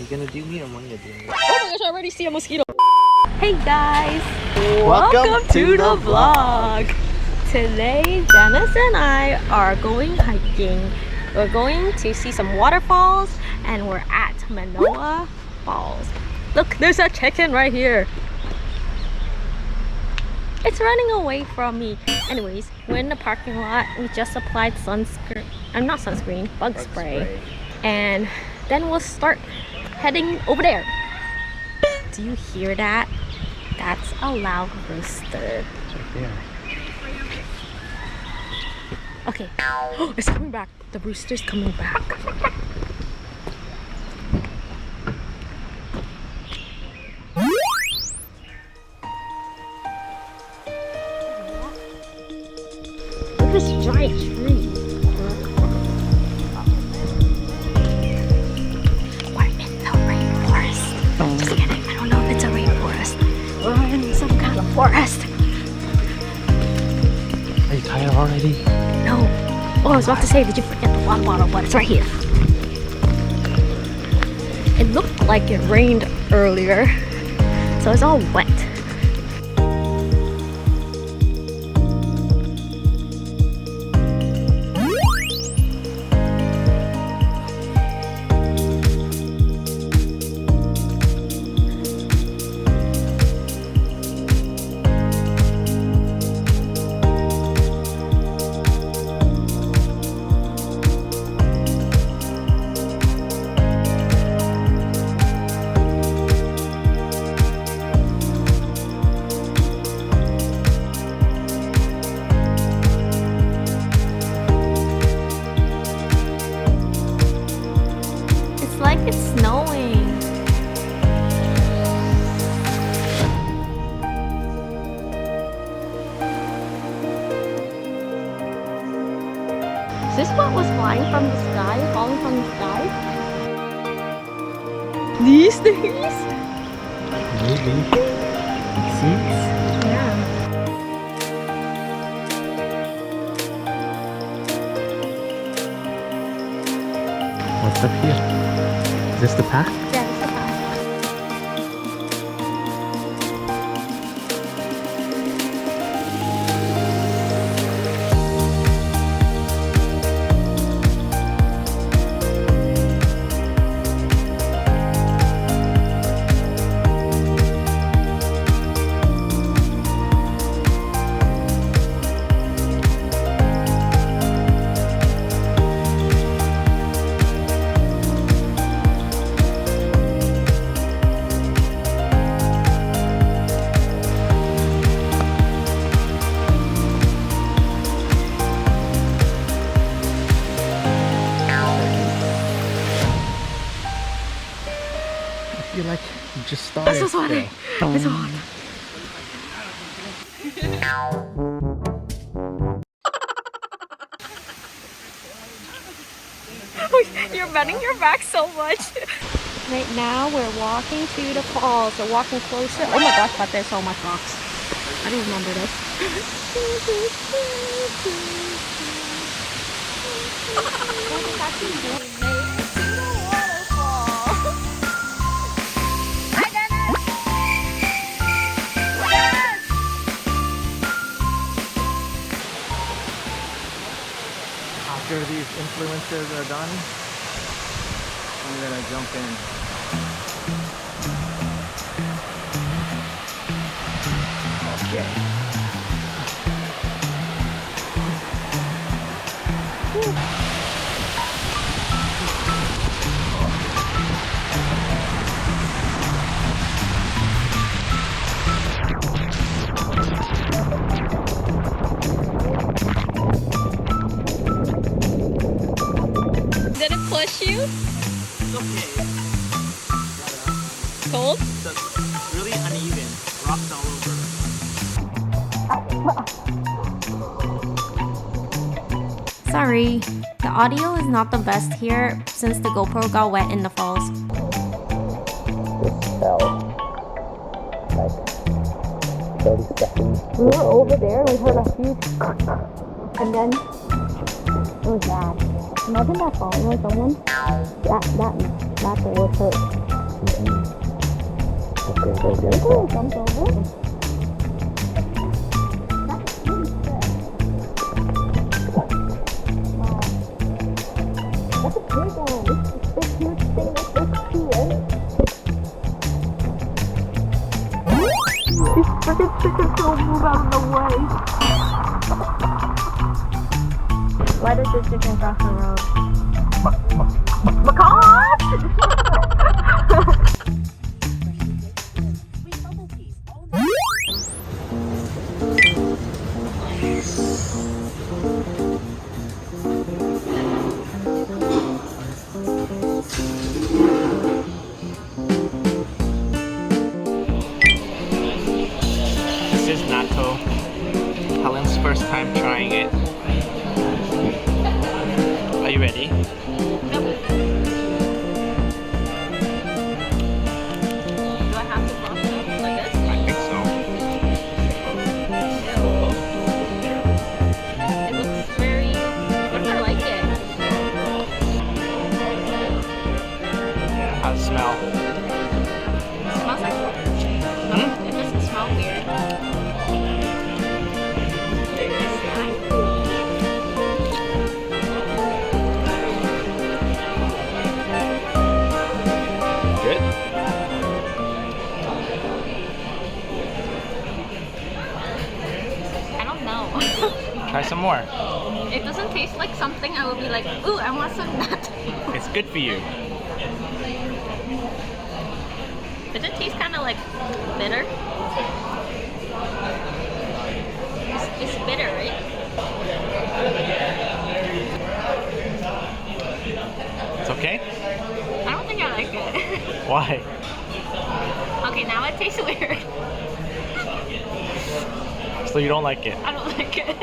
gonna do me or am I gonna do me? Oh my gosh, I already see a mosquito. Hey guys, Welcome to the vlog. Today, Dennis and I are going hiking. We're going to see some waterfalls and we're at Manoa Falls. Look, there's a chicken right here. It's running away from me. Anyways, we're in the parking lot. We just applied sunscreen. Not sunscreen, bug spray. And then we'll start heading over there. Do you hear that? That's a loud rooster. Right there. Okay. Oh, it's coming back. The rooster's coming back. Look at this giant tree. We're in the rainforest. Just kidding. I don't know if it's a rainforest. We're in some kind of forest. Are you tired already? No. Oh, I was about to say, did you forget the water bottle? But it's right here. It looked like it rained earlier, so it's all wet. It's snowing. Is this what was flying from the sky, falling from the sky? These things? Maybe. Seeds? Yeah. What's up here? Is this the path? Yeah, it's the path. I feel like you just started. This is what it's hot. You're bending your back so much. Right now we're walking to the falls. We're walking closer. Oh my gosh, but there's so much rocks. I don't remember this. After these influencers are done, I'm gonna jump in. Okay. Did it push you? It's okay. Cold? It's really uneven. Rocks all over. Sorry, the audio is not the best here since the GoPro got wet in the falls. This fell like 30 seconds. We were over there and we heard a huge and then it was bad. Imagine that falling on someone. That would hurt. Ooh, jump over. That's really good. Wow. That's a big one. This huge thing that's here. These freaking chickens will move out of the way. Why did the chicken cross the road? This is natto. Helen's first time trying it. Are you ready? Do I have to cross it like this? I think so. It looks very... What do I like it? How's it smell? It smells like... It doesn't smell weird. Good? I don't know. Try some more. It doesn't taste like something I would be like, ooh, I want some nut. It's good for you. Does it taste kind of like bitter? It's bitter, right? It's okay? I don't think I like it. Why? Okay, now it tastes weird. So you don't like it? I don't like it.